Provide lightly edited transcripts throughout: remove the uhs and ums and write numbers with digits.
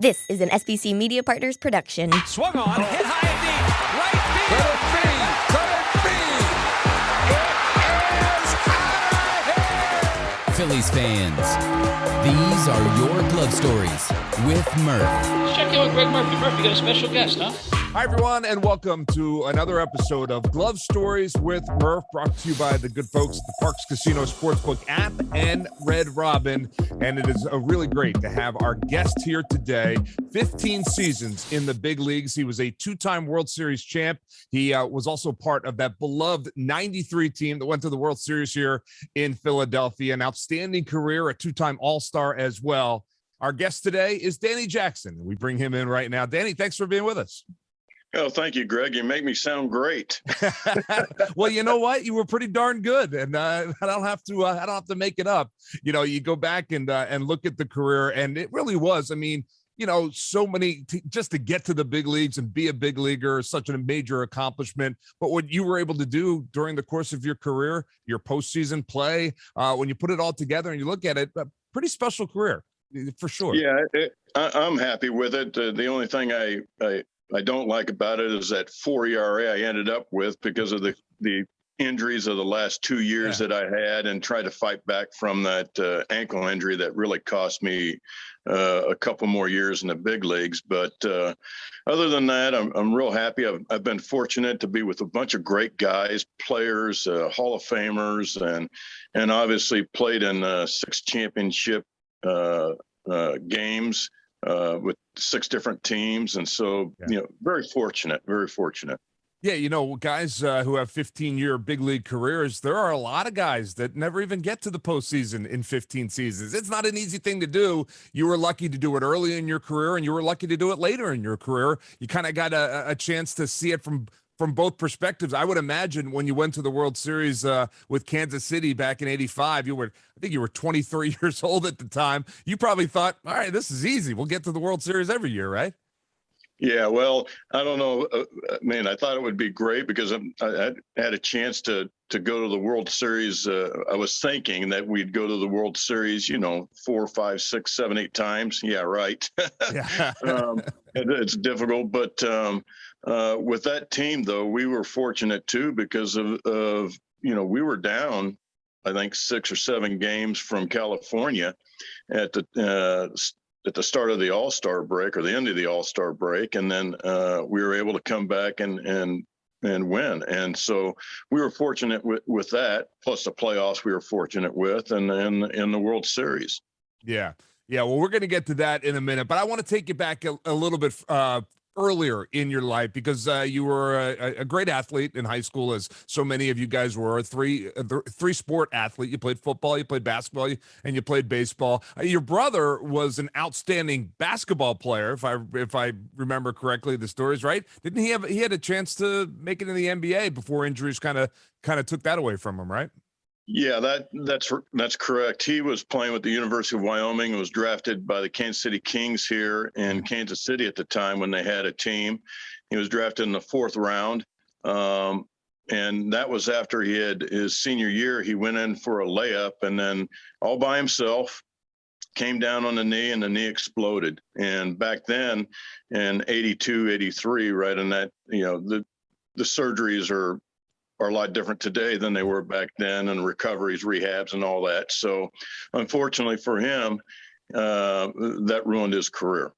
This is an SBC Media Partners production. Swung on, hit high and deep, right field. Phillies fans, these are your glove stories with Murph. Check in with Greg Murphy. Murphy, you got a special guest, huh? Hi, everyone, and welcome to another episode of Glove Stories with Murph, brought to you by the good folks at the Parx Casino Sportsbook app and Red Robin. And it is really great to have our guest here today. 15 seasons in the big leagues. He was a two-time World Series champ. He was also part of that beloved 93 team that went to the World Series here in Philadelphia. An outstanding career, a two-time All-Star as well. Our guest today is Danny Jackson. We bring him in right now. Danny, thanks for being with us. Oh, thank you, Greg. You make me sound great. Well, you know what? You were pretty darn good, and I don't have to make it up. You know, you go back and look at the career, and it really was. I mean, you know, so many just to get to the big leagues and be a big leaguer is such a major accomplishment. But what you were able to do during the course of your career, your postseason play, when you put it all together and you look at it, a pretty special career for sure. Yeah, I'm happy with it. The only thing I don't like about it is that 4 ERA I ended up with because of the injuries of the last 2 years that I had, and tried to fight back from that ankle injury that really cost me a couple more years in the big leagues. But other than that, I'm real happy. I've been fortunate to be with a bunch of great guys, players, Hall of Famers, and obviously played in 6 championship games with 6 different teams. And so, you know, very fortunate. Yeah, you know, guys who have 15-year big league careers, there are a lot of guys that never even get to the postseason in 15 seasons. It's not an easy thing to do. You were lucky to do it early in your career, and you were lucky to do it later in your career. You kind of got a chance to see it from both perspectives. I would imagine when you went to the World Series with Kansas City back in '85, I think you were 23 years old at the time. You probably thought, all right, this is easy. We'll get to the World Series every year, right? Yeah, well, I don't know. I thought it would be great because I had a chance to go to the World Series. I was thinking that we'd go to the World Series, 4, 5, 6, 7, 8 times. Yeah, right. Yeah. It's difficult, but with that team, though, we were fortunate too because of we were down, I think 6 or 7 games from California at the start of the All-Star break, or the end of the All-Star break. And then we were able to come back and win. And so we were fortunate with that, plus the playoffs we were fortunate with, and in the World Series. Yeah. Well, we're going to get to that in a minute, but I want to take you back a little bit earlier in your life, because you were a great athlete in high school, as so many of you guys were. Three sport athlete. You played football, you played basketball, and you played baseball. Your brother was an outstanding basketball player, if I remember correctly the stories, right? Didn't he had a chance to make it in the NBA before injuries kind of took that away from him, right? Yeah, that's correct. He was playing with the University of Wyoming and was drafted by the Kansas City Kings here in Kansas City at the time when they had a team. He was drafted in the 4th round. And that was after he had his senior year. He went in for a layup and then all by himself came down on the knee, and the knee exploded. And back then in 82, 83, right, in that, the surgeries are a lot different today than they were back then, and recoveries, rehabs, and all that. So unfortunately for him, that ruined his career.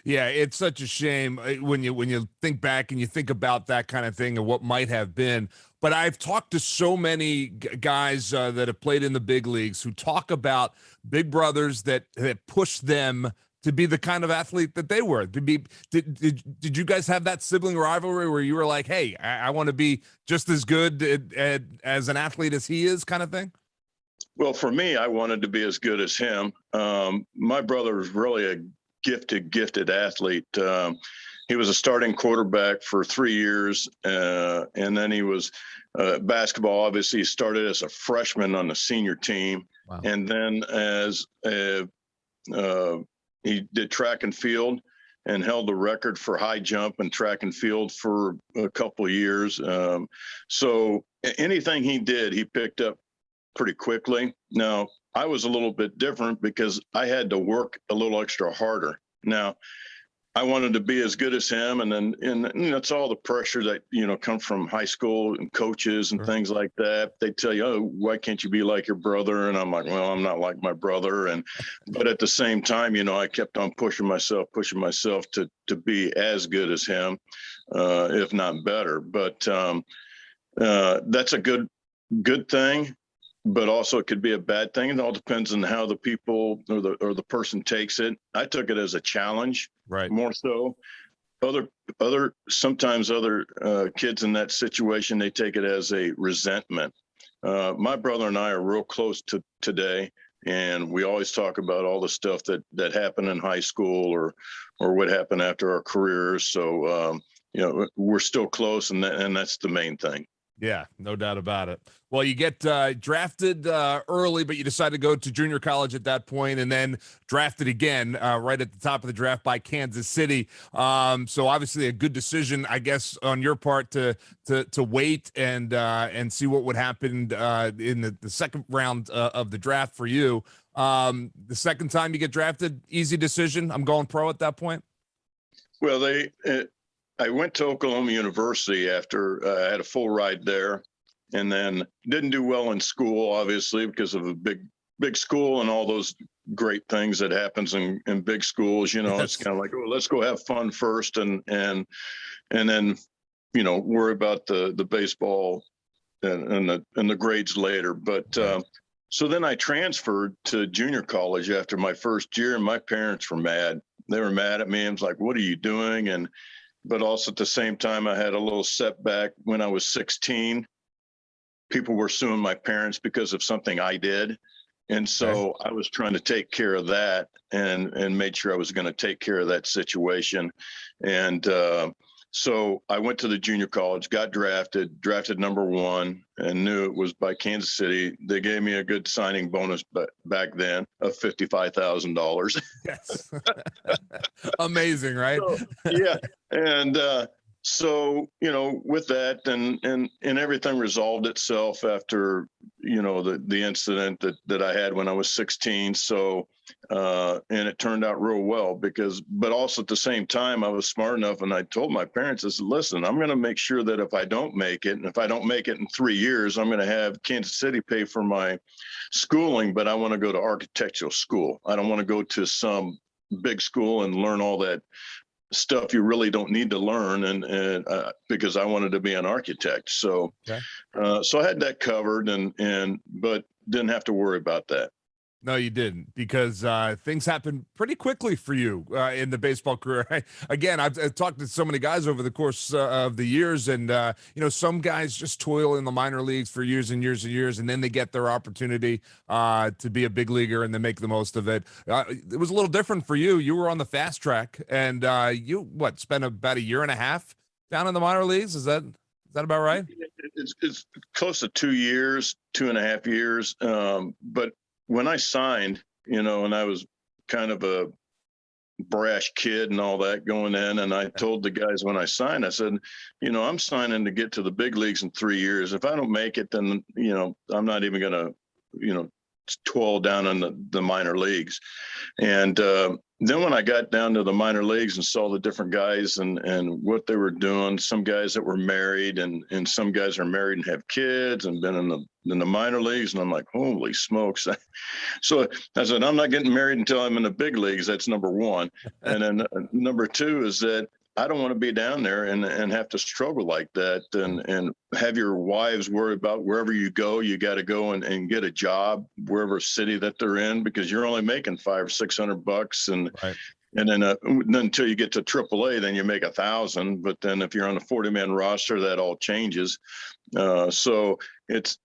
Yeah, it's such a shame when you think back and you think about that kind of thing and what might have been. But I've talked to so many guys that have played in the big leagues who talk about big brothers that pushed them to be the kind of athlete that they were. Did you guys have that sibling rivalry where you were like, hey, I want to be just as good as an athlete as he is, kind of thing? Well, for me, I wanted to be as good as him. My brother was really a gifted athlete. He was a starting quarterback for 3 years, and then he was basketball. Obviously, he started as a freshman on the senior team. Wow. And then as he did track and field and held the record for high jump and track and field for a couple of years. So anything he did, he picked up pretty quickly. Now, I was a little bit different because I had to work a little extra harder. Now, I wanted to be as good as him, and that's all the pressure that come from high school and coaches and things like that. They tell you, "Oh, why can't you be like your brother?" And I'm like, "Well, I'm not like my brother." But at the same time, I kept on pushing myself to be as good as him, if not better. But that's a good thing. But also it could be a bad thing. It all depends on how the people or the person takes it. I took it as a challenge, right? More so. Sometimes other kids in that situation, they take it as a resentment. My brother and I are real close to today, and we always talk about all the stuff that happened in high school or what happened after our careers. So we're still close, and that's the main thing. Yeah, no doubt about it. Well, you get drafted early, but you decide to go to junior college at that point, and then drafted again right at the top of the draft by Kansas City. So obviously a good decision, I guess, on your part to wait and see what would happen in the second round of the draft for you. The second time you get drafted, easy decision. I'm going pro at that point. Well, I went to Oklahoma University after I had a full ride there, and then didn't do well in school, obviously, because of a big school and all those great things that happens in big schools. Yes. It's kind of like, oh, let's go have fun first, and then worry about the baseball and the grades later. But so then I transferred to junior college after my first year, and my parents were mad. They were mad at me. I was like, "What are you doing?" But also at the same time, I had a little setback when I was 16. People were suing my parents because of something I did. And so I was trying to take care of that and made sure I was going to take care of that situation. And so I went to the junior college, got drafted number 1, and knew it was by Kansas City. They gave me a good signing bonus back then of $55,000. Yes. Amazing, right? So, yeah. And so, with that and everything resolved itself after, the incident that I had when I was 16. So, and it turned out real well but also at the same time, I was smart enough and I told my parents, I said, "Listen, I'm going to make sure that if I don't make it, and if I don't make it in 3 years, I'm going to have Kansas City pay for my schooling, but I want to go to architectural school. I don't want to go to some big school and learn all that stuff you really don't need to learn, and because I wanted to be an architect." So, so I had that covered, but didn't have to worry about that. No, you didn't, because things happen pretty quickly for you in the baseball career. Again, I've talked to so many guys over the course of the years, and some guys just toil in the minor leagues for years and years and years, and then they get their opportunity to be a big leaguer and then make the most of it. It was a little different for you. You were on the fast track, and you spent about a year and a half down in the minor leagues. Is that about right? It's close to 2 years, 2.5 years, but when I signed, and I was kind of a brash kid and all that going in, and I told the guys when I signed, I said, I'm signing to get to the big leagues in 3 years. If I don't make it, then, I'm not even going to, toil down in the minor leagues. And then when I got down to the minor leagues and saw the different guys and what they were doing, some guys that were married and some guys are married and have kids and been in the minor leagues. And I'm like, holy smokes. So I said, I'm not getting married until I'm in the big leagues. That's number 1. And then number 2 is that I don't want to be down there and have to struggle like that and have your wives worry about wherever you go, you got to go and get a job wherever city that they're in, because you're only making $500 or $600. And then until you get to AAA, then you make 1,000. But then if you're on a 40-man roster, that all changes. So it's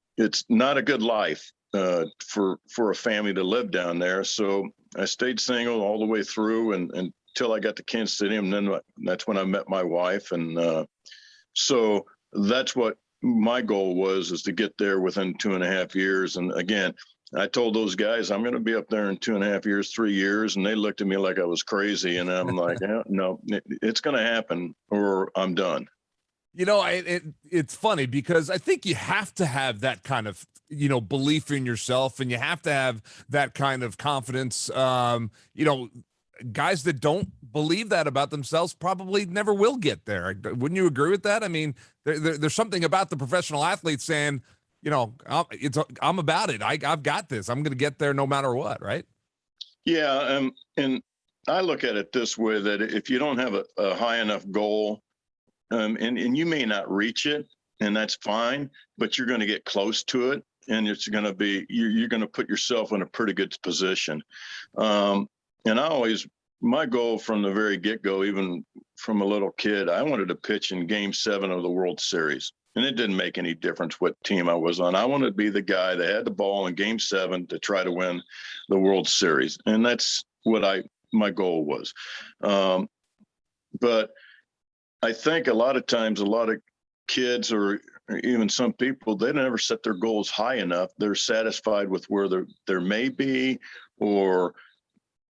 not a good life for a family to live down there. So I stayed single all the way through and till I got to Kansas City, and then that's when I met my wife. And so that's what my goal was, is to get there within 2.5 years. And again, I told those guys, I'm going to be up there in 2.5 years, 3 years. And they looked at me like I was crazy. And I'm like, no, it's going to happen or I'm done. It's funny because I think you have to have that kind of, belief in yourself, and you have to have that kind of confidence. guys that don't believe that about themselves probably never will get there. Wouldn't you agree with that? I mean, there's something about the professional athlete saying, you know, I'm about it. I've got this. I'm going to get there no matter what, right? Yeah, and I look at it this way, that if you don't have a high enough goal, and you may not reach it, and that's fine, but you're going to get close to it, and it's going to be, you're going to put yourself in a pretty good position. And my goal from the very get-go, even from a little kid, I wanted to pitch in Game 7 of the World Series. And it didn't make any difference what team I was on. I wanted to be the guy that had the ball in Game 7 to try to win the World Series. And that's what my goal was. But I think a lot of times, a lot of kids or even some people, they never set their goals high enough. They're satisfied with where there may be, or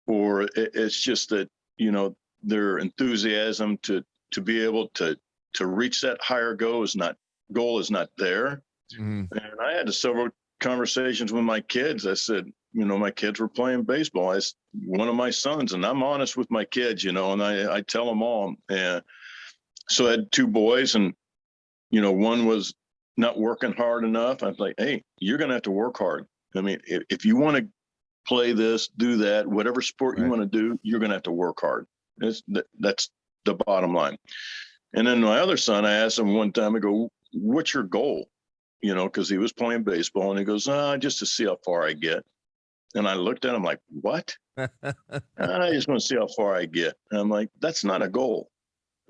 it's just that, you know, their enthusiasm to be able to reach that higher goal is not there. And I had several conversations with my kids. I said, you know, my kids were playing baseball. One of my sons, and I'm honest with my kids, you know, and I tell them all. And so I had 2 boys, and, you know, one was not working hard enough. I was like, hey, you're going to have to work hard. I mean, if you want to play this, do that, whatever sport you want to do, you're going to have to work hard. That's the bottom line. And then my other son, I asked him one time, I go, what's your goal? You know, because he was playing baseball, and he goes, just to see how far I get. And I looked at him like, what? I just want to see how far I get. And I'm like, that's not a goal.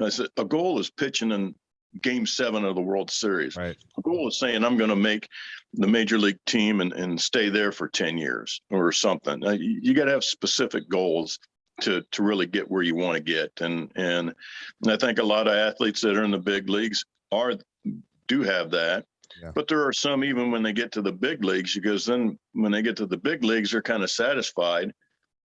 I said, a goal is pitching in Game 7 of the World Series. Right. A goal is saying I'm going to make the major league team and stay there for 10 years or something. You got to have specific goals to really get where you want to get. And I think a lot of athletes that are in the big leagues do have that. Yeah. But there are some, even when they get to the big leagues, because then when they get to the big leagues, they're kind of satisfied.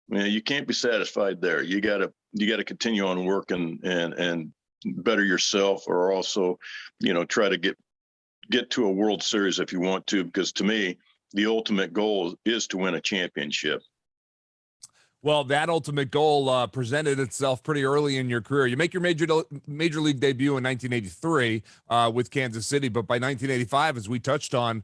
You know, you can't be satisfied there. You got to continue on working and better yourself, or also, you know, try to get to a World Series if you want to, because to me, the ultimate goal is to win a championship. Well, that ultimate goal presented itself pretty early in your career. You make your major league debut in 1983 with Kansas City, but by 1985, as we touched on,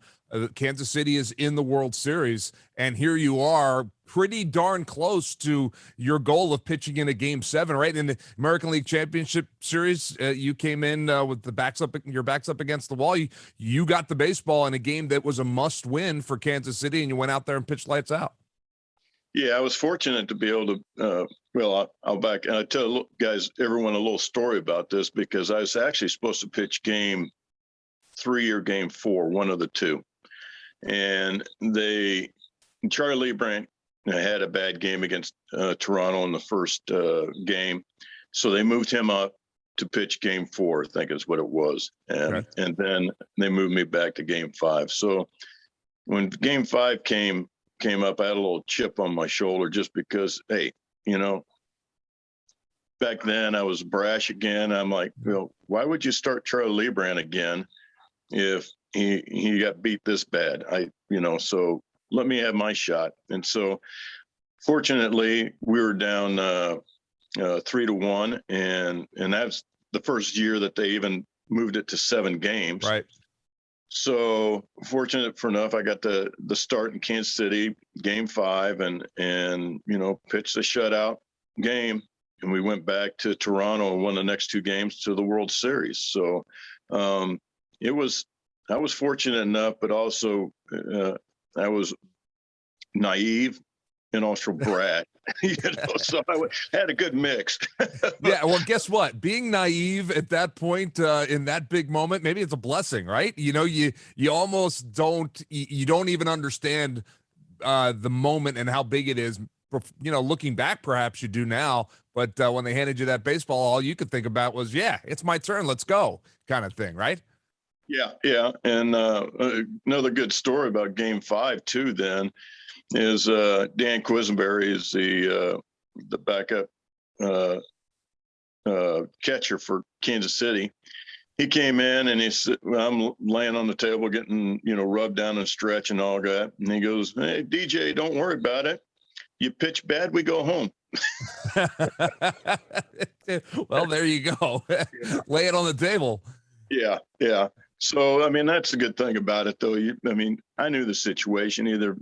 Kansas City is in the World Series, and here you are, pretty darn close to your goal of pitching in a Game 7, right? In the American League Championship Series, you came in with your backs up against the wall. You got the baseball in a game that was a must-win for Kansas City, and you went out there and pitched lights out. Yeah, I was fortunate to be able to, I'll back, and I tell everyone a little story about this, because I was actually supposed to pitch Game 3 or Game 4, one of the two. And Charlie Leibrandt had a bad game against Toronto in the first game. So they moved him up to pitch Game 4, I think is what it was. And then they moved me back to Game 5. So when Game 5 came up, I had a little chip on my shoulder, just because, hey, you know, back then I was brash again. I'm like, why would you start Charlie Leibrandt again if he got beat this bad? So let me have my shot. And so fortunately we were down 3-1, and that's the first year that they even moved it to 7 games. Right. So fortunate enough, I got the start in Kansas City, Game 5, and pitched a shutout game, and we went back to Toronto and won the next 2 games to the World Series. So I was fortunate enough, but also I was naive and also brat. So I had a good mix. Yeah, well, guess what? Being naive at that point in that big moment, maybe it's a blessing, right? You know, you almost don't even understand the moment and how big it is. You know, looking back, perhaps you do now, but when they handed you that baseball, all you could think about was, yeah, it's my turn, let's go, kind of thing, right? Yeah. And another good story about Game 5 too, then, is Dan Quisenberry is the backup catcher for Kansas City. He came in and I'm laying on the table getting, rubbed down and stretch and all that. And he goes, "Hey, DJ, don't worry about it. You pitch bad, we go home." Well, there you go. Lay it on the table. Yeah, yeah. So, I mean, that's a good thing about it, though. I mean, I knew the situation. Either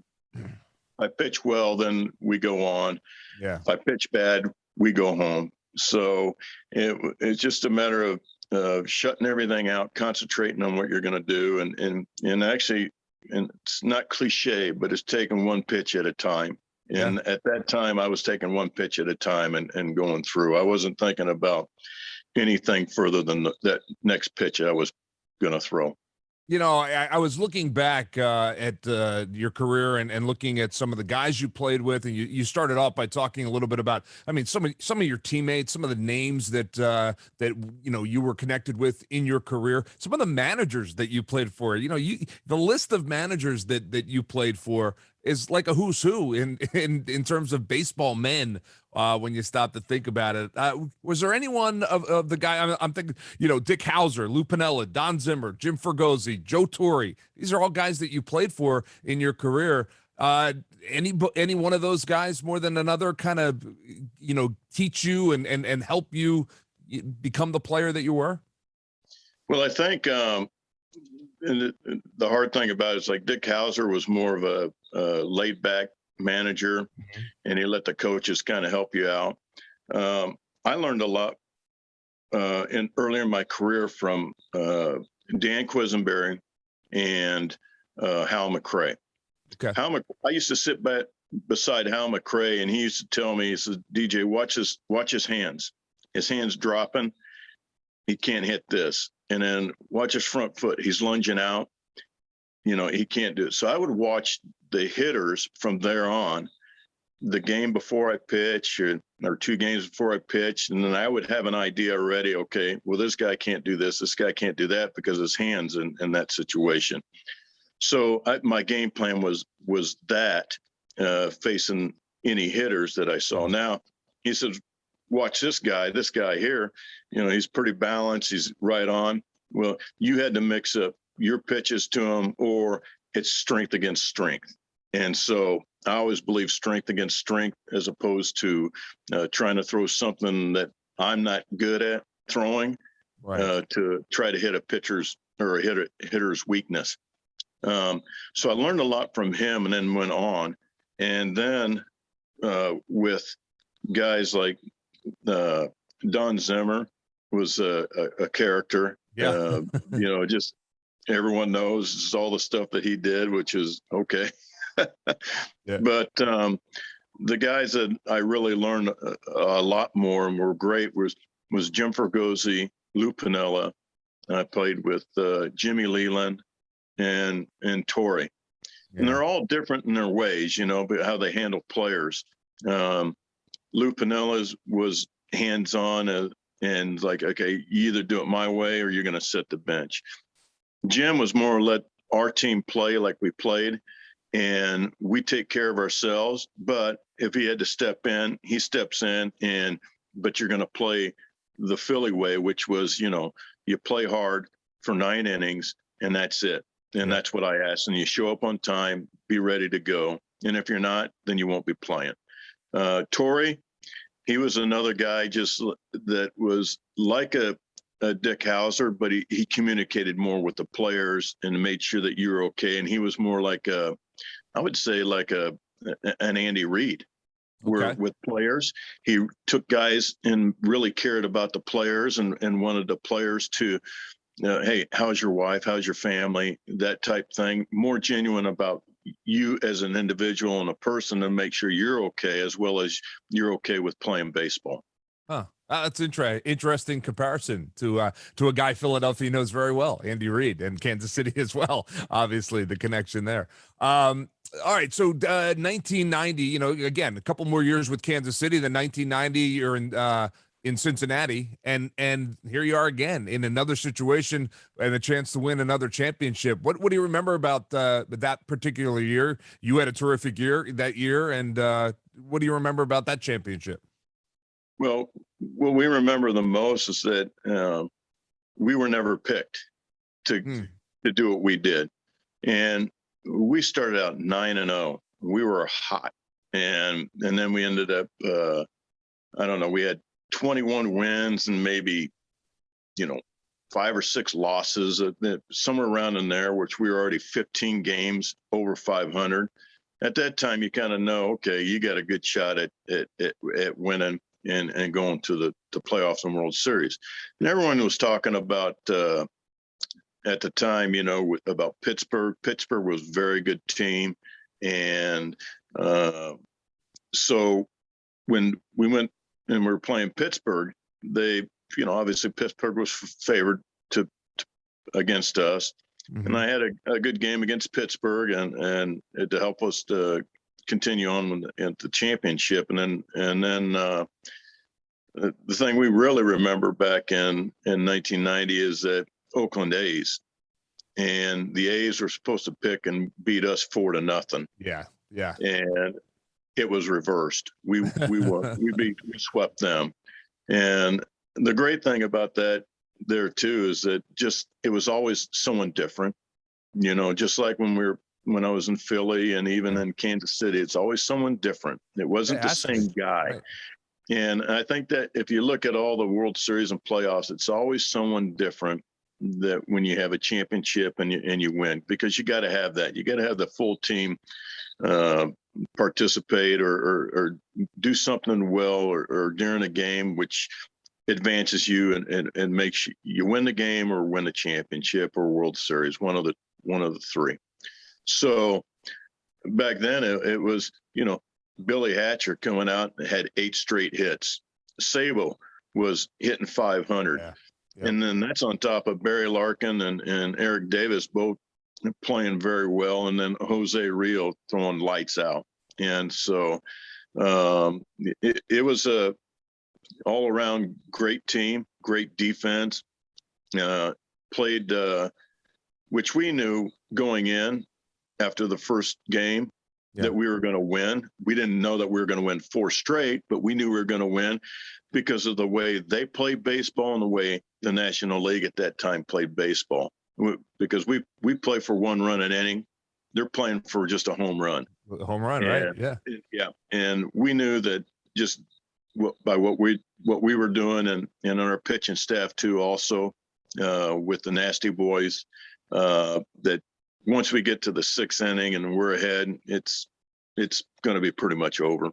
I pitch well, then we go on. Yeah. If I pitch bad, we go home. So it's just a matter of shutting everything out, concentrating on what you're going to do, and actually, and it's not cliche, but it's taking one pitch at a time. And at that time, I was taking one pitch at a time and going through. I wasn't thinking about anything further than that next pitch I was going to throw. You know, I was looking back at your career and looking at some of the guys you played with, and you started off by talking a little bit about, I mean, some of your teammates, some of the names that you know you were connected with in your career, some of the managers that you played for. You know, the list of managers that you played for is like a who's who in terms of baseball men. When you stop to think about it, was there anyone of the guy I'm thinking, you know, Dick Hauser, Lou Piniella, Don Zimmer, Jim Fregosi, Joe Torre? These are all guys that you played for in your career. Any one of those guys more than another kind of, you know, teach you and help you become the player that you were? Well, I think and the hard thing about it is, like, Dick Hauser was more of a laid back manager, and he let the coaches kind of help you out. I learned a lot earlier in my career from Dan Quisenberry and Hal McRae. Okay. I used to sit beside Hal McRae, and he used to tell me, he said, DJ, watch his hands. His hands dropping. He can't hit this. And then watch his front foot. He's lunging out. You know, he can't do it. So I would watch the hitters from there on, the game before I pitch, or 2 games before I pitch, and then I would have an idea already. Okay, well, this guy can't do this. This guy can't do that because his hands in that situation. So my game plan was that facing any hitters that I saw. Now, he says, watch this guy here. You know, he's pretty balanced. He's right on. Well, you had to mix up your pitches to him, or it's strength against strength. And so I always believe strength against strength, as opposed to trying to throw something that I'm not good at throwing, Right. to try to hit a pitcher's or a hitter's weakness. So I learned a lot from him, and then went on. And then with guys like Don Zimmer was a character. Yeah. You know, just everyone knows all the stuff that he did, which is okay. Yeah. But the guys that I really learned a lot more and were great was Jim Fregosi, Lou Piniella. I played with Jimmy Leland and Torre. Yeah. And they're all different in their ways, you know, but how they handle players. Lou Piniella was hands-on and like, okay, you either do it my way or you're going to sit the bench. Jim was more let our team play like we played, and we take care of ourselves. But if he had to step in, he steps in, but you're going to play the Philly way, which was, you know, you play hard for 9 innings and that's it. And that's what I asked. And you show up on time, be ready to go. And if you're not, then you won't be playing. Torre, he was another guy just that was like a Dick Hauser, but he communicated more with the players and made sure that you were okay. And he was more like I would say like an Andy Reid, where with players, he took guys and really cared about the players and wanted the players to, hey, how's your wife? How's your family? That type thing. More genuine about you as an individual and a person, and make sure you're okay, as well as you're okay with playing baseball. Huh. That's interesting comparison to a guy Philadelphia knows very well, Andy Reid, and Kansas City as well. Obviously, the connection there. All right, so 1990. You know, again, a couple more years with Kansas City. Then 1990, you're in Cincinnati, and here you are again in another situation and a chance to win another championship. What do you remember about that particular year? You had a terrific year that year, and what do you remember about that championship? Well, what we remember the most is that we were never picked to do what we did, and we started out 9-0. We were hot, and then we ended up I don't know, we had 21 wins and maybe, 5 or 6 losses, somewhere around in there, which we were already 15 games over 500. At that time, you kind of know, okay, you got a good shot at winning and going to the playoffs and World Series. And everyone was talking about at the time, about Pittsburgh. Pittsburgh was a very good team, and so when we went and we were playing Pittsburgh, they, obviously Pittsburgh was favored against us. Mm-hmm. And I had a good game against Pittsburgh and to help us to continue on with the championship. And then the thing we really remember back in 1990 is that Oakland A's, and the A's were supposed to pick and beat us 4-0. Yeah. And it was reversed. We won. we swept them. And the great thing about that there too is that it was always someone different, just like when I was in Philly and even in Kansas City, it's always someone different. It wasn't the same guy. Right. And I think that if you look at all the World Series and playoffs, it's always someone different that when you have a championship and you win, because you got to have that. You got to have the full team participate or do something well or during a game, which advances you and makes you win the game or win the championship or World Series, one of the three. So back then it was, Billy Hatcher coming out and had 8 straight hits. Sabo was hitting 500. Yeah. And then that's on top of Barry Larkin and Eric Davis both playing very well, and then Jose Rio throwing lights out. And so it was a all around great team, great defense, played, which we knew going in after the first game that we were going to win. We didn't know that we were going to win 4 straight, but we knew we were going to win because of the way they played baseball and the way the National League at that time played baseball. Because we play for 1 run an inning. They're playing for just a home run. Home run, right? Yeah. Yeah. And we knew that just by what we were doing and our pitching staff too, also with the Nasty Boys, that once we get to the 6th inning and we're ahead, it's going to be pretty much over.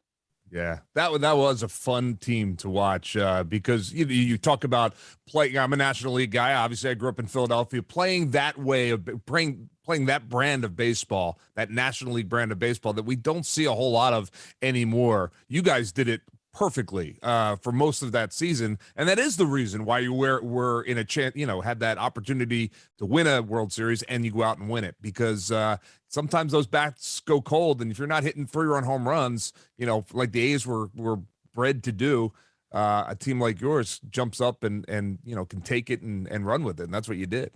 Yeah, that was a fun team to watch because you talk about playing. I'm a National League guy. Obviously, I grew up in Philadelphia. Playing that way of playing that brand of baseball, that National League brand of baseball that we don't see a whole lot of anymore. You guys did it perfectly for most of that season, and that is the reason why you were in a chance, had that opportunity to win a World Series and you go out and win it, because sometimes those bats go cold, and if you're not hitting 3-run home runs, like the A's were bred to do, a team like yours jumps up and can take it and run with it, and that's what you did.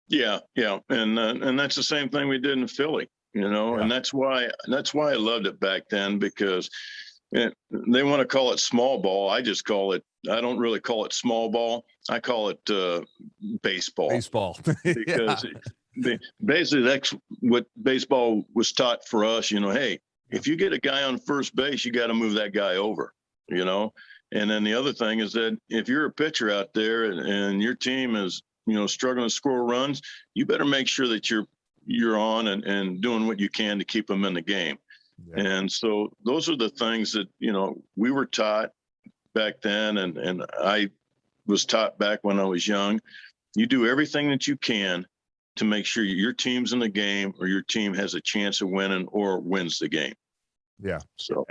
Yeah, and that's the same thing we did in Philly, and that's why I loved it back then, because they want to call it small ball. I don't really call it small ball. I call it baseball. Because basically that's what baseball was taught for us. Hey, if you get a guy on first base, you got to move that guy over, And then the other thing is that if you're a pitcher out there and your team is, struggling to score runs, you better make sure that you're on and doing what you can to keep them in the game. Yeah. And so those are the things that, we were taught back then. And I was taught back when I was young. You do everything that you can to make sure your team's in the game or your team has a chance of winning or wins the game. Yeah. So,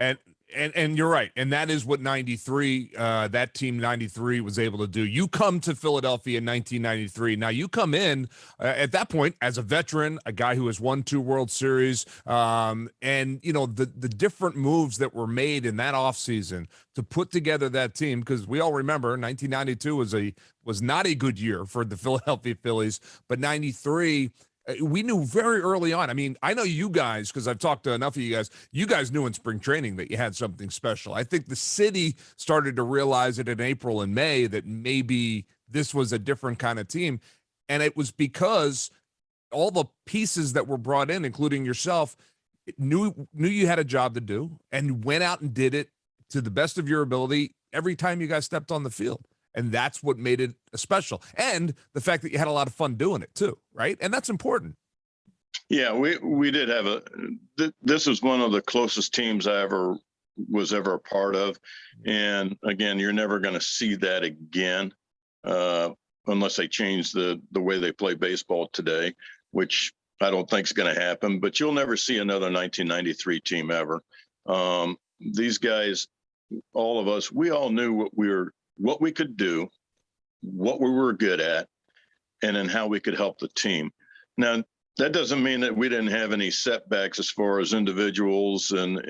and you're right. And that is what 93, that team 93 was able to do. You come to Philadelphia in 1993. Now you come in at that point as a veteran, a guy who has won 2 World Series. And the different moves that were made in that offseason to put together that team, because we all remember 1992 was not a good year for the Philadelphia Phillies, but 93, we knew very early on. I mean, I know you guys, because I've talked to enough of you guys knew in spring training that you had something special. I think the city started to realize it in April and May that maybe this was a different kind of team. And it was because all the pieces that were brought in, including yourself, knew you had a job to do and went out and did it to the best of your ability every time you guys stepped on the field. And that's what made it special. And the fact that you had a lot of fun doing it too, right? And that's important. Yeah, we did have this was one of the closest teams I was ever a part of. And again, you're never going to see that again unless they change the way they play baseball today, which I don't think is going to happen. But you'll never see another 1993 team ever. These guys, all of us, we all knew what we could do, what we were good at, and then how we could help the team. Now, that doesn't mean that we didn't have any setbacks as far as individuals and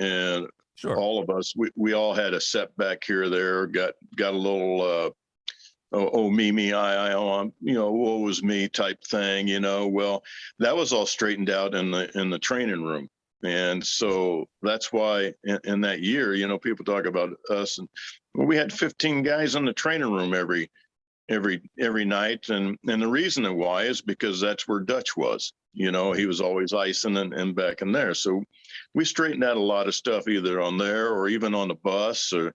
sure. All of us. We all had a setback here or there. Got a little me, I, woe was me type thing. Well, that was all straightened out in the training room, and so that's why in that year, people talk about us, and we had 15 guys in the training room every night, and the reason why is because that's where Dutch was. He was always icing and back in there. So we straightened out a lot of stuff either on there or even on the bus, or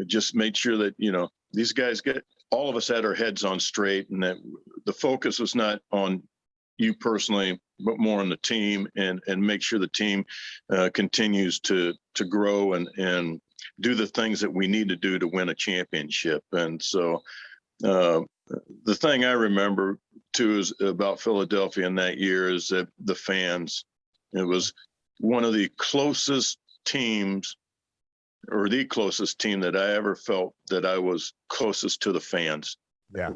just made sure that these guys all of us had our heads on straight, and that the focus was not on you personally, but more on the team, and make sure the team continues to grow and do the things that we need to do to win a championship. And so the thing I remember too is about Philadelphia in that year is that the fans, it was one of the closest teams, or the closest team that I ever felt that I was closest to the fans. Yeah.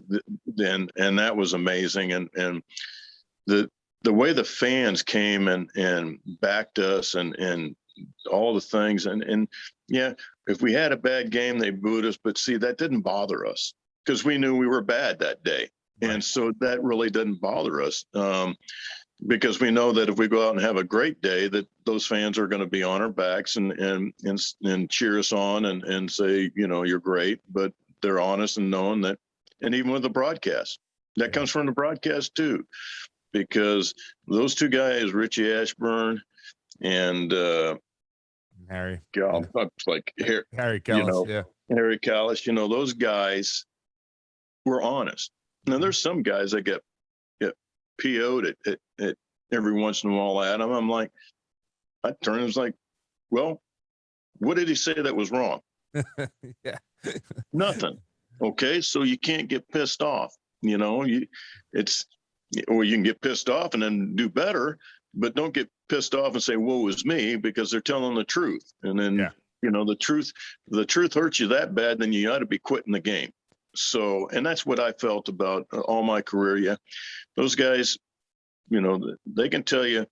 And that was amazing. And the way the fans came and backed us and all the things, and yeah, if we had a bad game, they booed us, but see, that didn't bother us because we knew we were bad that day. Right. And so that really didn't bother us because we know that if we go out and have a great day, that those fans are going to be on our backs and cheer us on and say, you're great, but they're honest and knowing that. And even with the broadcast, that comes from the broadcast too, because those two guys, Richie Ashburn and Harry, God, like Harry Callis, Harry Callis, those guys were honest. Now there's some guys that get PO'd at every once in a while at them. I'm like, I turn and was like, well, what did he say that was wrong? Yeah. Nothing. Okay, so you can't get pissed off. Or you can get pissed off and then do better, but don't get pissed off and say, woe is me, because they're telling the truth. And then, the truth hurts you that bad, then you ought to be quitting the game. So, and that's what I felt about all my career. Yeah. Those guys, they can tell you,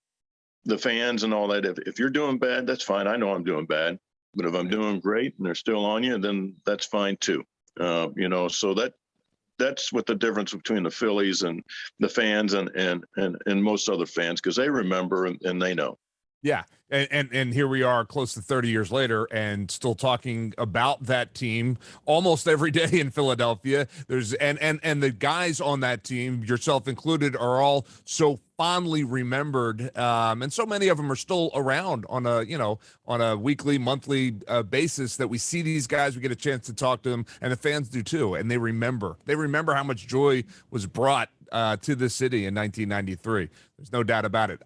the fans and all that, if you're doing bad, that's fine. I know I'm doing bad, but if I'm doing great and they're still on you, then that's fine too. So that's what the difference between the Phillies and the fans and most other fans, because they remember and they know. Yeah. And here we are close to 30 years later and still talking about that team almost every day in Philadelphia. There's and the guys on that team, yourself included, are all so fondly remembered. And so many of them are still around on a weekly, monthly basis that we see these guys, we get a chance to talk to them, and the fans do too. And they remember how much joy was brought to the city in 1993. There's no doubt about it.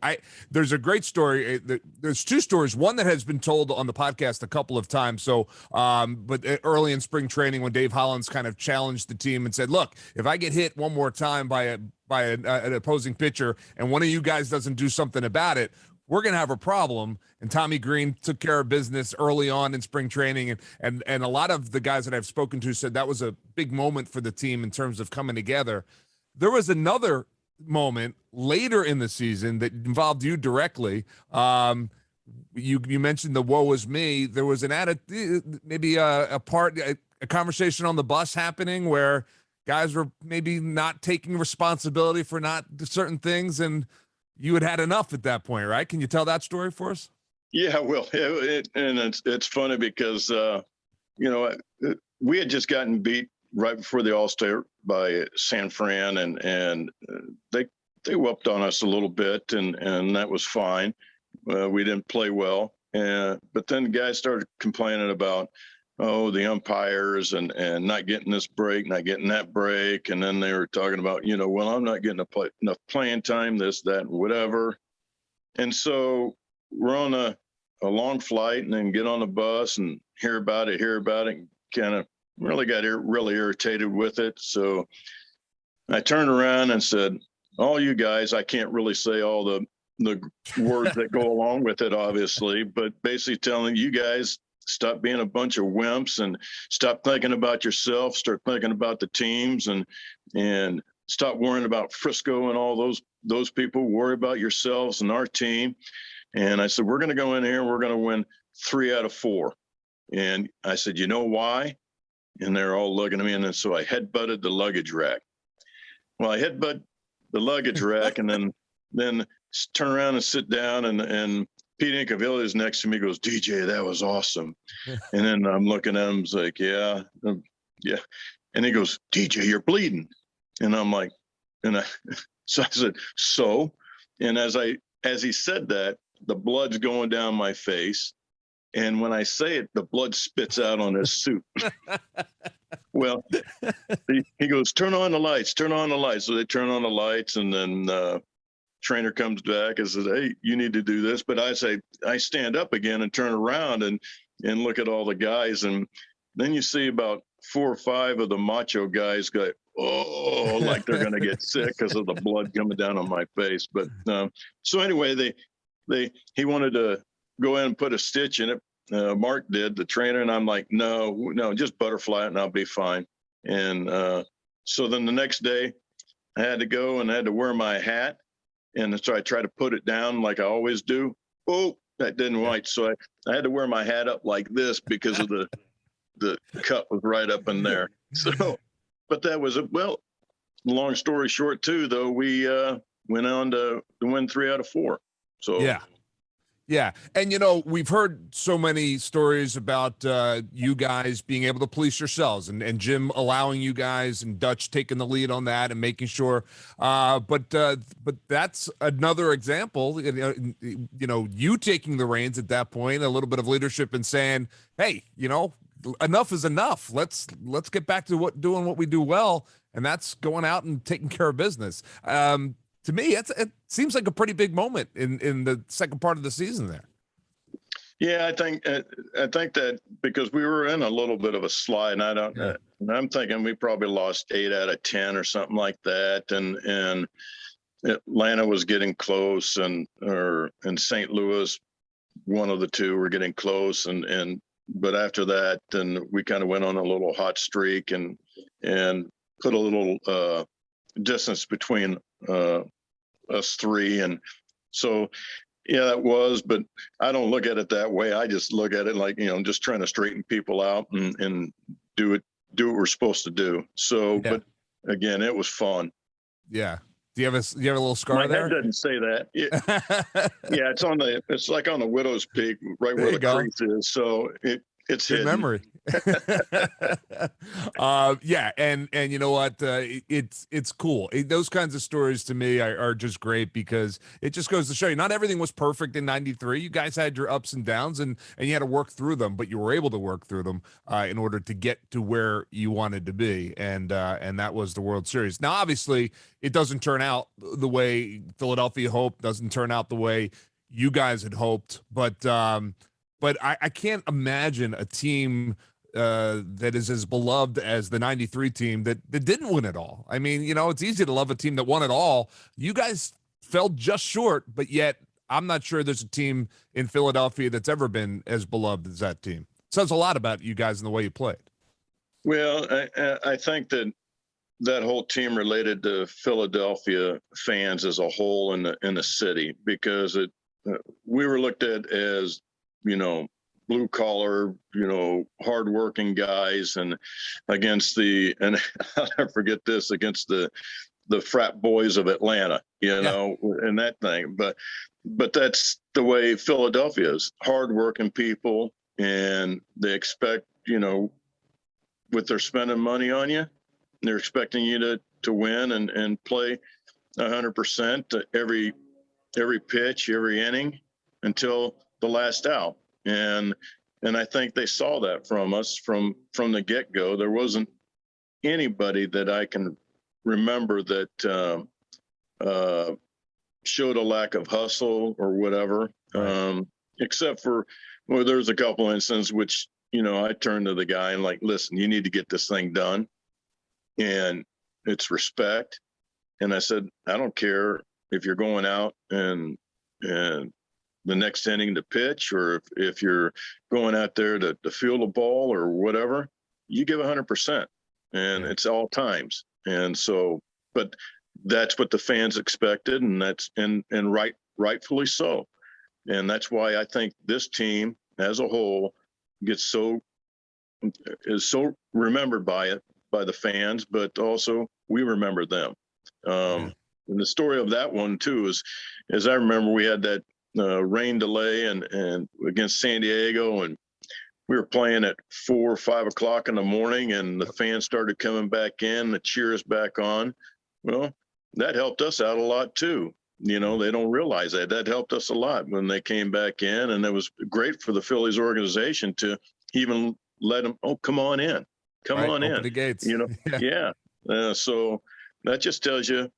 There's a great story. There's two stories. One that has been told on the podcast a couple of times. So, but early in spring training, when Dave Hollins kind of challenged the team and said, "Look, if I get hit one more time by an opposing pitcher, and one of you guys doesn't do something about it, we're going to have a problem." And Tommy Green took care of business early on in spring training. And a lot of the guys that I've spoken to said that was a big moment for the team in terms of coming together. There was another moment later in the season that involved you directly. You mentioned the woe was me. There was maybe a conversation on the bus happening where guys were maybe not taking responsibility for not certain things, and you had enough at that point, right? Can you tell that story for us? Yeah, well, it's funny because we had just gotten beat right before the All-Star by San Fran, and they whooped on us a little bit, and that was fine. We didn't play well, but then the guys started complaining about the umpires and not getting this break, not getting that break. And then they were talking about, well, I'm not getting enough playing time, this, that, and whatever. And so we're on a long flight and then get on the bus and hear about it, and kind of really got really irritated with it. So I turned around and said, all you guys, I can't really say all the words that go along with it, obviously, but basically telling you guys, stop being a bunch of wimps and stop thinking about yourself, start thinking about the teams, and stop worrying about Frisco and all those people. Worry about yourselves and our team. And I said, we're going to go in here and we're going to win 3 out of 4. And I said, you know why? And they're all looking at me. And then so I headbutted the luggage rack. Well, I headbutt the luggage rack and then turn around and sit down, and Pete Incavilla is next to me, goes, DJ, that was awesome. And then I'm looking at him, it's like, yeah. And he goes, DJ, you're bleeding. And I'm like, so I said, so? And as he said that, the blood's going down my face. And when I say it, the blood spits out on his suit. Well, he goes, turn on the lights. So they turn on the lights, and then trainer comes back and says, hey, you need to do this. But I stand up again and turn around and look at all the guys. And then you see about 4 or 5 of the macho guys go, oh, like they're going to get sick because of the blood coming down on my face. But so anyway, he wanted to go in and put a stitch in it. Mark did, the trainer, and I'm like, no, just butterfly it and I'll be fine. And so then the next day I had to go and I had to wear my hat. And so I tried to put it down like I always do. Oh, that didn't work. So I had to wear my hat up like this because of the cut was right up in there. So, but that was long story short too, though, we went on to win 3 out of 4. So Yeah. And, we've heard so many stories about you guys being able to police yourselves and Jim allowing you guys and Dutch taking the lead on that and making sure. But that's another example, you taking the reins at that point, a little bit of leadership and saying, hey, enough is enough. Let's get back to doing what we do well. And that's going out and taking care of business. To me, it seems like a pretty big moment in the second part of the season there. Yeah, I think that because we were in a little bit of a slide, and I'm thinking we probably lost 8 out of 10 or something like that, and Atlanta was getting close, and St. Louis, one of the two, were getting close, but after that, then we kind of went on a little hot streak and put a little distance between us 3. And so, yeah, that was, but I don't look at it that way. I just look at it like, just trying to straighten people out and do what we're supposed to do. So, But again, it was fun. Yeah. Do you have a little scar My there? head doesn't say that. Yeah, it's like on the Widow's Peak, right where the crease is. So it's good hidden. Memory. And you know what? It's cool. Those kinds of stories to me are just great because it just goes to show you not everything was perfect in '93. You guys had your ups and downs, and you had to work through them, but you were able to work through them in order to get to where you wanted to be, and that was the World Series. Now, obviously, it doesn't turn out the way Philadelphia hoped. Doesn't turn out the way you guys had hoped, but I can't imagine a team that is as beloved as the '93 team that didn't win it all. I mean, it's easy to love a team that won it all. You guys fell just short, but yet I'm not sure there's a team in Philadelphia that's ever been as beloved as that team. It says a lot about you guys and the way you played. Well, I think that whole team related to Philadelphia fans as a whole in the city, because we were looked at as blue collar, hardworking guys, and and I'll never forget this, against the frat boys of Atlanta, and that thing. But that's the way Philadelphia is. Hardworking people, and they expect, what they're spending money on you, they're expecting you to win and play 100% every pitch, every inning until the last out. And And I think they saw that from us from the get-go. There wasn't anybody that I can remember that showed a lack of hustle or whatever, except for, well, there's a couple instances which, I turned to the guy and like, listen, you need to get this thing done. And it's respect. And I said, I don't care if you're going out and the next inning to pitch, or if you're going out there to field a ball or whatever, you give 100%, and it's all times. And so, but that's what the fans expected, and that's and rightfully so. And that's why I think this team as a whole is so remembered by the fans, but also we remember them. And the story of that one too is, as I remember, we had that rain delay and against San Diego, and we were playing at 4 or 5 o'clock in the morning, and the fans started coming back in, the cheers back on. Well, that helped us out a lot too. They don't realize that helped us a lot when they came back in, and it was great for the Phillies organization to even let them, come on in, on in, the gates. So that just tells you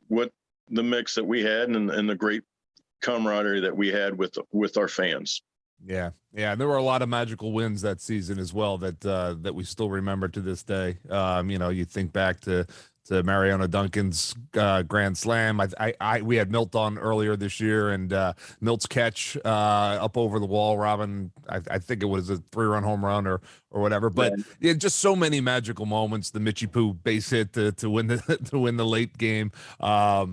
what the mix that we had and the great camaraderie that we had with our fans. Yeah. There were a lot of magical wins that season as well that we still remember to this day. You think back to Mariano Duncan's grand slam. We had Milt on earlier this year, and Milt's catch up over the wall, Robin. I think it was a 3-run home run or whatever. But just so many magical moments. The Mitchie Poo base hit to win the late game. A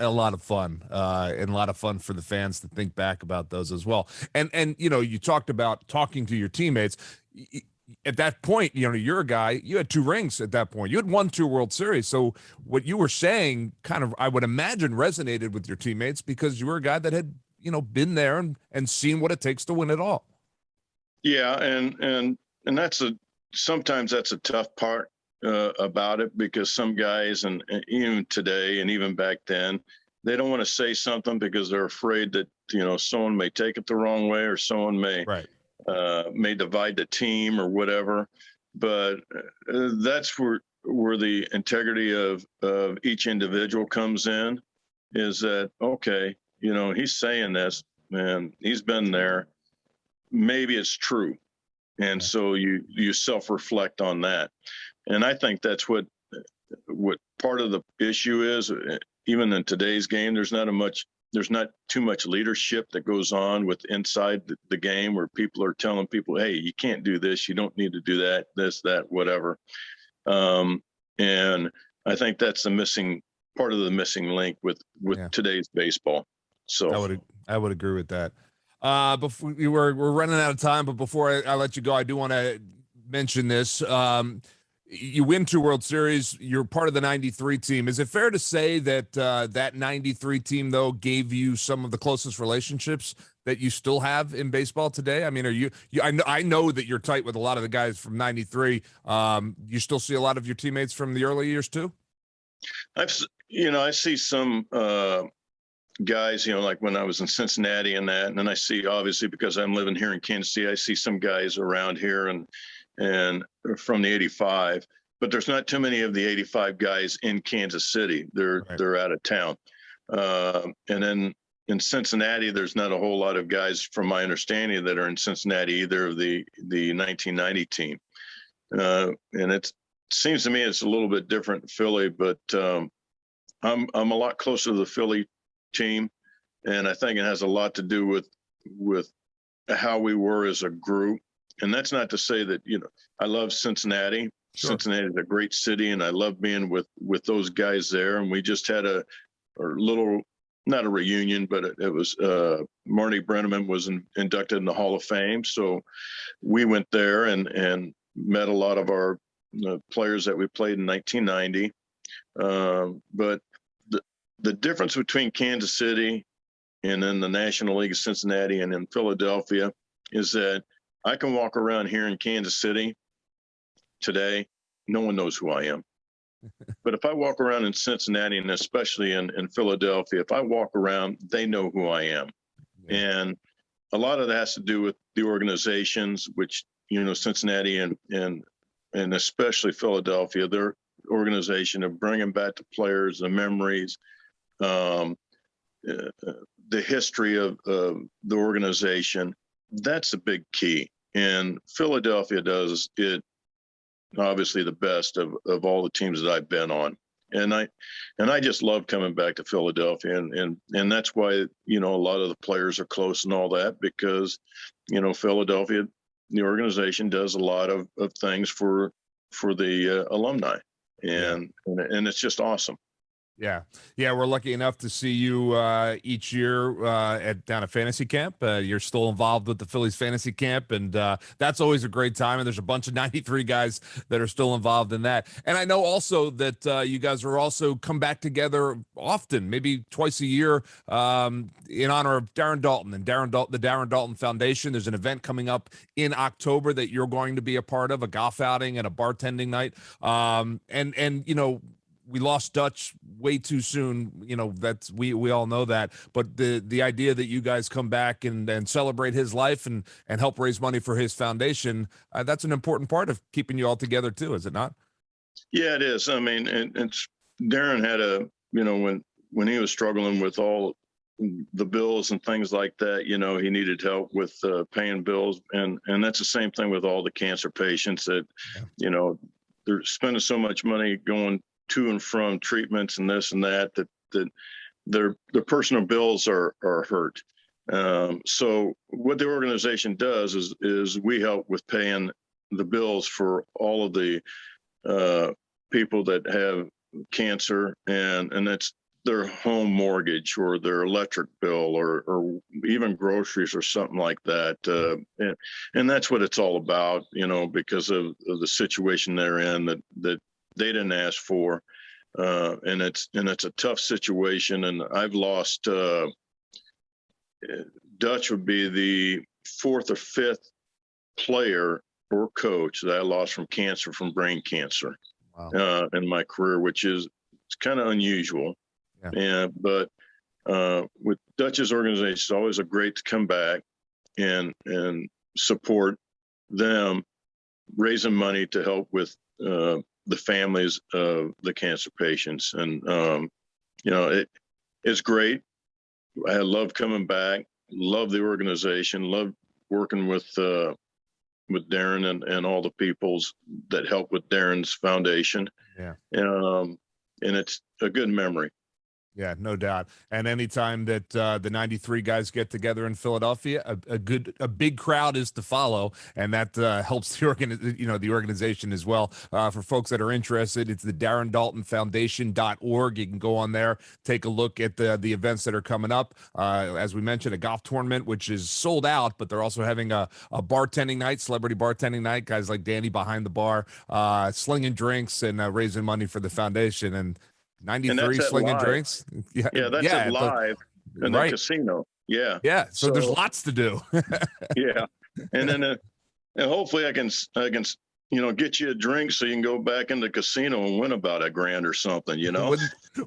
lot of fun and a lot of fun for the fans to think back about those as well. And you talked about talking to your teammates. At that point, you're a guy, you had 2 rings at that point. You had won 2 World Series. So what you were saying kind of, I would imagine, resonated with your teammates because you were a guy that had, been there and seen what it takes to win it all. Yeah. And sometimes that's a tough part about it, because some guys, and even today and even back then, they don't want to say something because they're afraid that, someone may take it the wrong way, or someone may divide the team or whatever. But that's where the integrity of each individual comes in, is that, okay, he's saying this and he's been there, maybe it's true. And so you self-reflect on that. And I think that's what part of the issue is. Even in today's game, there's not too much leadership that goes on with inside the game, where people are telling people, hey, you can't do this, you don't need to do that, this, that, whatever. And I think that's the part of the missing link with today's baseball. So I would agree with that. Before we're running out of time, but before I let you go, I do want to mention this. You win 2 World Series. You're part of the 93 team. Is it fair to say that that 93 team, though, gave you some of the closest relationships that you still have in baseball today? I mean, I know that you're tight with a lot of the guys from 93. You still see a lot of your teammates from the early years too? I see some guys, like when I was in Cincinnati and that, and then I see, obviously, because I'm living here in Kansas City, I see some guys around here and from the 85, but there's not too many of the 85 guys in Kansas City. They're out of town. And then in Cincinnati, there's not a whole lot of guys, from my understanding, that are in Cincinnati either, of the 1990 team. And it seems to me it's a little bit different in Philly, but I'm a lot closer to the Philly team, and I think it has a lot to do with how we were as a group. And that's not to say that, I love Cincinnati. Sure. Cincinnati is a great city, and I love being with those guys there. And we just had a little, not a reunion, but it was Marty Brenneman was inducted in the Hall of Fame. So we went there and met a lot of our players that we played in 1990. But the difference between Kansas City and then the National League of Cincinnati and in Philadelphia is that I can walk around here in Kansas City today, no one knows who I am. But if I walk around in Cincinnati, and especially in Philadelphia, if I walk around, they know who I am. And a lot of that has to do with the organizations, which, Cincinnati and especially Philadelphia, their organization of bringing back the players, the memories, the history of the organization. That's a big key. And Philadelphia does it obviously the best of all the teams that I've been on. And I just love coming back to Philadelphia, and that's why, a lot of the players are close and all that, because, Philadelphia, the organization does a lot of things for the alumni, and it's just awesome. Yeah. We're lucky enough to see you each year down at fantasy camp. You're still involved with the Phillies fantasy camp, and that's always a great time. And there's a bunch of 93 guys that are still involved in that. And I know also that you guys are also come back together often, maybe twice a year, in honor of Darren Dalton and the Darren Dalton Foundation. There's an event coming up in October that you're going to be a part of, a golf outing and a bartending night. We lost Dutch way too soon. That's we all know that. But the idea that you guys come back and celebrate his life and help raise money for his foundation, that's an important part of keeping you all together too, is it not? Yeah, it is. I mean, it's Darren had when he was struggling with all the bills and things like that, he needed help with paying bills, and that's the same thing with all the cancer patients that, they're spending so much money going to and from treatments and this and that their personal bills are hurt. So what the organization does is we help with paying the bills for all of the people that have cancer, and that's their home mortgage or their electric bill or even groceries or something like that. And that's what it's all about, because of the situation they're in that they didn't ask for, and it's a tough situation. And I've lost. Dutch would be the fourth or fifth player or coach that I lost from brain cancer. Wow. In my career, which is kind of unusual. Yeah. But with Dutch's organization, it's always great to come back and support them, raising money to help with the families of the cancer patients. And, it's great. I love coming back, love the organization, love working with Darren and all the peoples that help with Darren's foundation. Yeah. And it's a good memory. Yeah, no doubt. And anytime that the 93 guys get together in Philadelphia, a big crowd is to follow, and that helps the organization as well. For folks that are interested, it's the DarrenDaltonFoundation.org. You can go on there, take a look at the events that are coming up. As we mentioned, a golf tournament, which is sold out, but they're also having a bartending night, celebrity bartending night. Guys like Danny behind the bar, slinging drinks and raising money for the foundation. And 93 slinging drinks. Yeah, that's live in the casino. Yeah. Yeah. So there's lots to do. Yeah. And then and hopefully I can get you a drink so you can go back in the casino and win about $1,000 or something,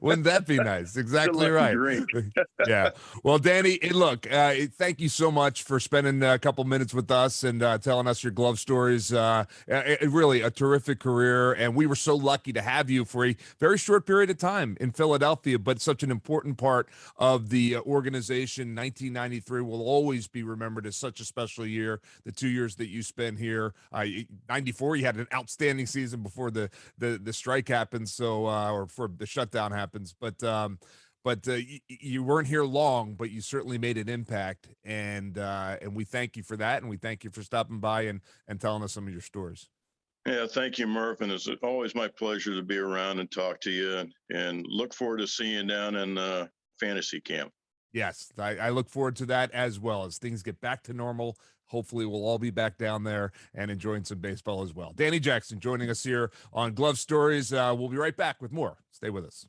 Wouldn't that be nice? Exactly right. Yeah. Well, Danny, look, thank you so much for spending a couple minutes with us and telling us your glove stories. Really a terrific career. And we were so lucky to have you for a very short period of time in Philadelphia, but such an important part of the organization. 1993 will always be remembered as such a special year. The 2 years that you spent here, 94, you had an outstanding season before the strike happened. So, or before the shutdown happens, but you weren't here long, but you certainly made an impact, and we thank you for that, and we thank you for stopping by and telling us some of your stories. Yeah, thank you, Murph, and it's always my pleasure to be around and talk to you, and look forward to seeing you down in fantasy camp. Yes, I look forward to that as well. As things get back to normal, hopefully we'll all be back down there and enjoying some baseball as well. Danny Jackson joining us here on Glove Stories. We'll be right back with more. Stay with us.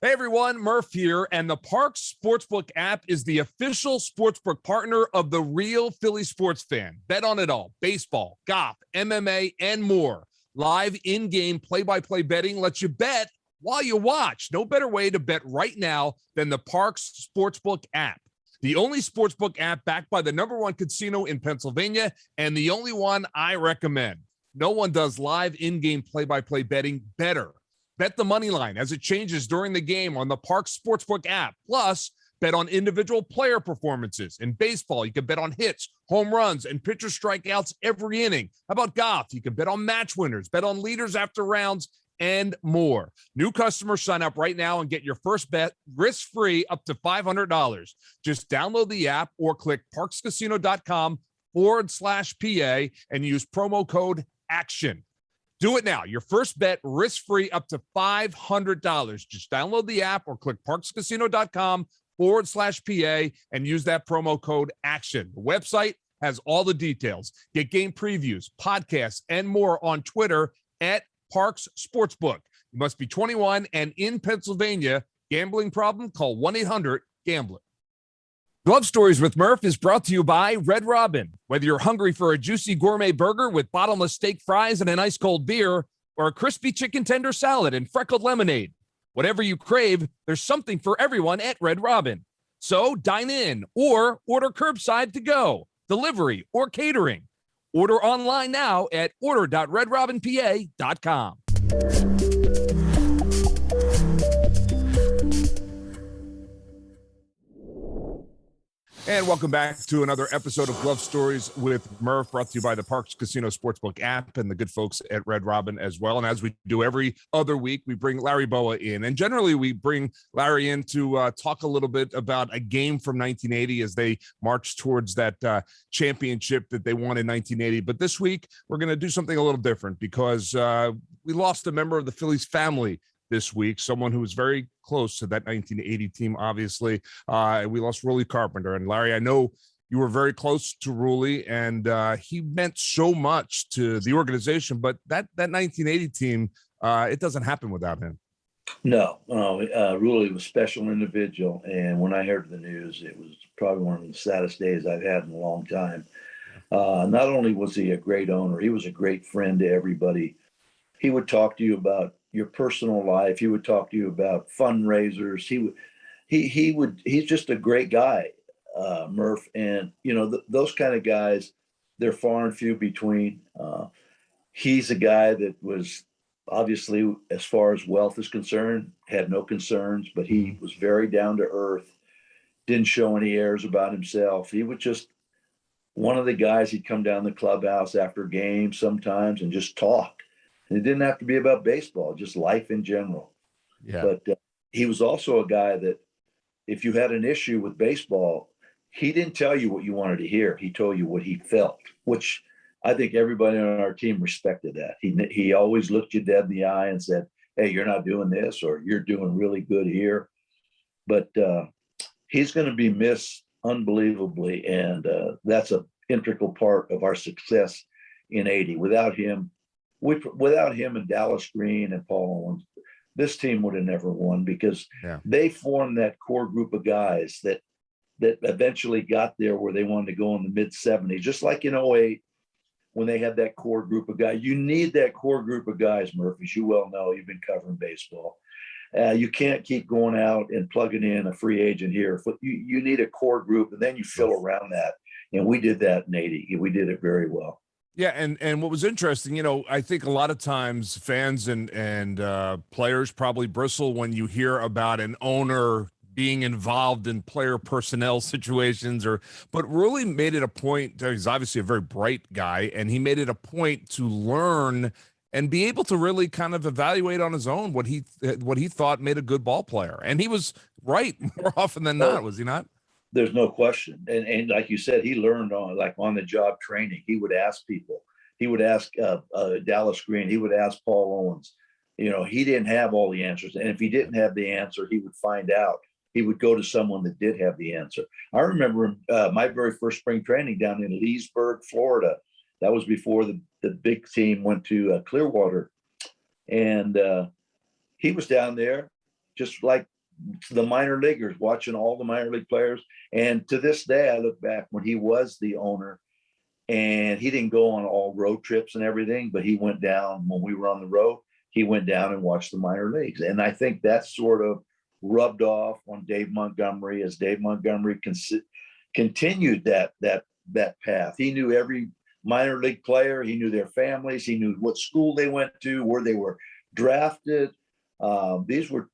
Hey everyone, Murph here, and the parx Sportsbook app is the official sportsbook partner of the real Philly sports fan. Bet on it all: baseball, golf, MMA, and more. Live in-game play-by-play betting lets you bet while you watch. No better way to bet right now than the parx Sportsbook app. the only sportsbook app backed by the #1 casino in Pennsylvania, and the only one I recommend. No one does live in-game play-by-play betting better. Bet the money line as it changes during the game on the parx Sportsbook app. Plus, bet on individual player performances. In baseball, you can bet on hits, home runs, and pitcher strikeouts every inning. How about golf? You can bet on match winners, bet on leaders after rounds, and more. New customers sign up right now and get your first bet risk-free up to $500. Just download the app or click parxcasino.com/PA and use promo code ACTION. Do it now. Your first bet risk-free up to $500. Just download the app or click parxcasino.com/PA and use that promo code ACTION. The website has all the details. Get game previews, podcasts, and more on Twitter at Parx Sportsbook. You must be 21 and in Pennsylvania. Gambling problem? Call 1-800-GAMBLER. Glove Stories with Murph is brought to you by Red Robin. Whether you're hungry for a juicy gourmet burger with bottomless steak fries and an ice-cold beer, or a crispy chicken tender salad and freckled lemonade, whatever you crave, there's something for everyone at Red Robin. So dine in or order curbside to go, delivery, or catering. Order online now at order.redrobinpa.com. And welcome back to another episode of Glove Stories with Murph, brought to you by the Parx Casino Sportsbook app and the good folks at Red Robin as well. And as we do every other week, we bring Larry Bowa in. And generally, we bring Larry in to talk a little bit about a game from 1980 as they march towards that championship that they won in 1980. But this week, we're going to do something a little different because we lost a member of the Phillies family this week, someone who was very close to that 1980 team, obviously. We lost Ruley Carpenter. And Larry, I know you were very close to Ruley, and he meant so much to the organization, but that 1980 team, it doesn't happen without him. No, Ruley was a special individual. And when I heard the news, it was probably one of the saddest days I've had in a long time. Not only was he a great owner, he was a great friend to everybody. He would talk to you about your personal life. He would talk to you about fundraisers. He's just a great guy, Murph. And, you know, those kind of guys, they're far and few between. He's a guy that was obviously, as far as wealth is concerned, had no concerns, but he was very down to earth, didn't show any airs about himself. He was just one of the guys. He'd come down the clubhouse after games sometimes and just talk. And it didn't have to be about baseball, just life in general. Yeah. But he was also a guy that if you had an issue with baseball, he didn't tell you what you wanted to hear. He told you what he felt, which I think everybody on our team respected that. He always looked you dead in the eye and said, hey, you're not doing this, or you're doing really good here. But he's going to be missed unbelievably. And that's an integral part of our success in 80. Without him and Dallas Green and Paul Owens, this team would have never won, because they formed that core group of guys that eventually got there where they wanted to go in the mid-70s, just like in 08 when they had that core group of guys. You need that core group of guys, Murph, as you well know. You've been covering baseball. You can't keep going out and plugging in a free agent here. You need a core group, and then you fill around that. And we did that in 80. We did it very well. Yeah, and what was interesting, you know, I think a lot of times fans and players probably bristle when you hear about an owner being involved in player personnel situations, but Ruley made it a point. He's obviously a very bright guy, and he made it a point to learn and be able to really kind of evaluate on his own what he thought made a good ball player. And he was right more often than not, was he not? There's no question. And like you said, he learned on the job training. He would ask people. He would ask Dallas Green. He would ask Paul Owens. You know, he didn't have all the answers. And if he didn't have the answer, he would find out. He would go to someone that did have the answer. I remember my very first spring training down in Leesburg, Florida. That was before the big team went to Clearwater. And he was down there just like the minor leaguers, watching all the minor league players. And to this day, I look back when he was the owner, and he didn't go on all road trips and everything, but he went down when we were on the road. He went down and watched the minor leagues. And I think that's sort of rubbed off on Dave Montgomery as Dave Montgomery continued that path. He knew every minor league player. He knew their families. He knew what school they went to, where they were drafted. These were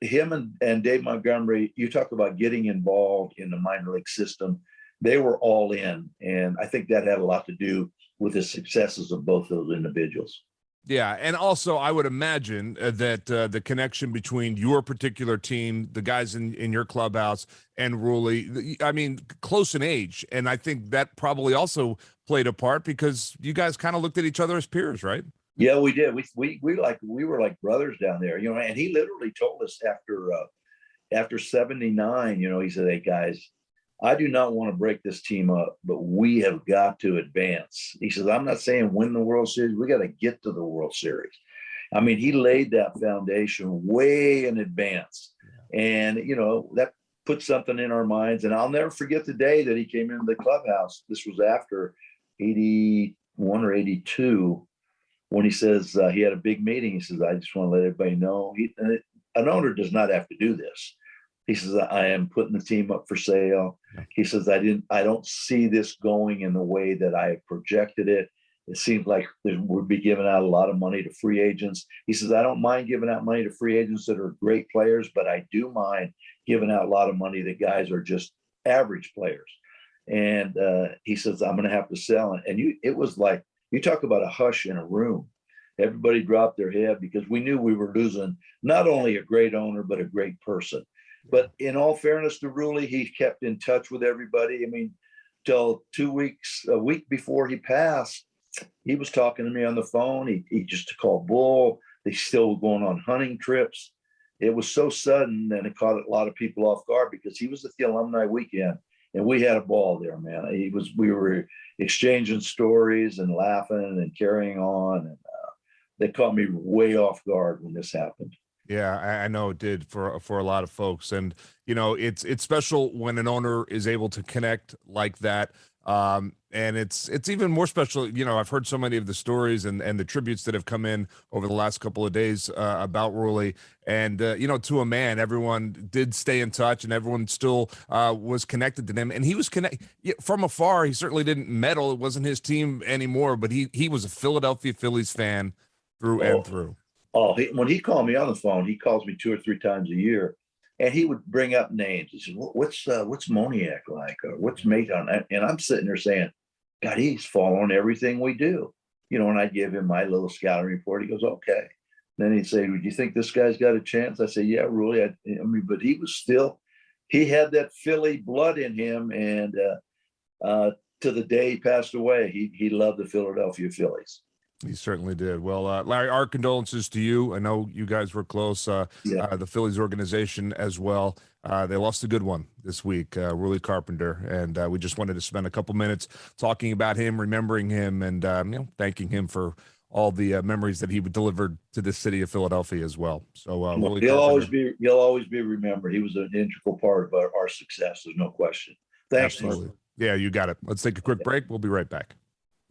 him and Dave Montgomery. You talk about getting involved in the minor league system. They were all in. And I think that had a lot to do with the successes of both those individuals. Yeah, and also I would imagine that the connection between your particular team, the guys in your clubhouse, and Ruley, I mean, close in age, and I think that probably also played a part because you guys kind of looked at each other as peers, right? Yeah, we did. We were like brothers down there, you know. And he literally told us after 79, you know, he said, "Hey guys, I do not want to break this team up, but we have got to advance." He says, "I'm not saying win the World Series. We got to get to the World Series." I mean, he laid that foundation way in advance. And, you know, that put something in our minds. And I'll never forget the day that he came into the clubhouse. This was after 81 or 82, when he says he had a big meeting. He says, "I just want to let everybody know." An owner does not have to do this. He says, "I am putting the team up for sale." He says, I don't see this going in the way that I have projected it. It seems like we'll be giving out a lot of money to free agents. He says, "I don't mind giving out money to free agents that are great players, but I do mind giving out a lot of money that guys are just average players." And he says, "I'm going to have to sell it." And it was like, you talk about a hush in a room. Everybody dropped their head because we knew we were losing not only a great owner, but a great person. But in all fairness to Ruley, he kept in touch with everybody. I mean, till a week before he passed, he was talking to me on the phone. He just called Bull. They still were going on hunting trips. It was so sudden, and it caught a lot of people off guard because he was at the alumni weekend, and we had a ball there, man. We were exchanging stories and laughing and carrying on, and they caught me way off guard when this happened. Yeah, I know it did for a lot of folks. And, you know, it's special when an owner is able to connect like that. And it's even more special. You know, I've heard so many of the stories and the tributes that have come in over the last couple of days about Ruley. And, you know, to a man, everyone did stay in touch and everyone still was connected to him. And he was connected from afar. He certainly didn't meddle. It wasn't his team anymore, but he was a Philadelphia Phillies fan through and through. When he called me on the phone, he calls me 2 or 3 times a year, and he would bring up names. He said, "What's Moniak like? Or what's Maton?" And I'm sitting there saying, "God, he's following everything we do." You know, and I give him my little scouting report. He goes, "Okay." Then he'd say, "Would you think this guy's got a chance?" I say, "Yeah, really." I mean, but he had that Philly blood in him, and to the day he passed away, he loved the Philadelphia Phillies. He certainly did. Well, Larry, our condolences to you. I know you guys were close, the Phillies organization as well. They lost a good one this week, Ruley Carpenter, and we just wanted to spend a couple minutes talking about him, remembering him, and thanking him for all the memories that he delivered to the city of Philadelphia as well. So he'll always be remembered. He was an integral part of our success. There's no question. Thanks. Absolutely. Yeah, you got it. Let's take a quick break. We'll be right back.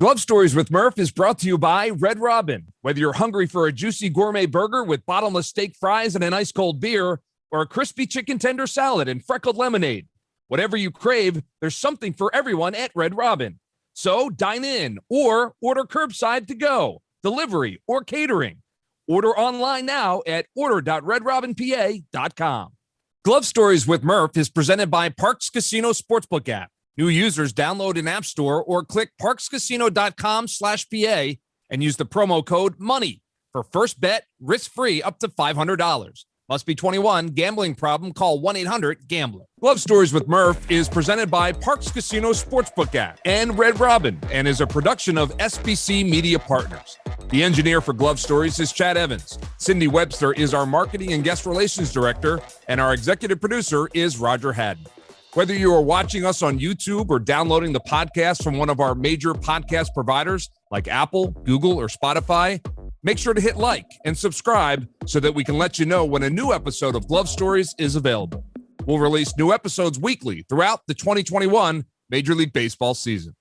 Glove Stories with Murph is brought to you by Red Robin. Whether you're hungry for a juicy gourmet burger with bottomless steak fries and an ice cold beer, or a crispy chicken tender salad and freckled lemonade, whatever you crave, there's something for everyone at Red Robin. So dine in or order curbside to go, delivery, or catering. Order online now at order.redrobinpa.com. Glove Stories with Murph is presented by Parx Casino Sportsbook app. New users download an app store or click parxcasino.com/PA and use the promo code MONEY for first bet risk-free up to $500. Must be 21. Gambling problem? Call 1-800-GAMBLER. Glove Stories with Murph is presented by Parx Casino Sportsbook app and Red Robin and is a production of SBC Media Partners. The engineer for Glove Stories is Chad Evans. Cindy Webster is our marketing and guest relations director, and our executive producer is Roger Haddon. Whether you are watching us on YouTube or downloading the podcast from one of our major podcast providers like Apple, Google, or Spotify, make sure to hit like and subscribe so that we can let you know when a new episode of Glove Stories is available. We'll release new episodes weekly throughout the 2021 Major League Baseball season.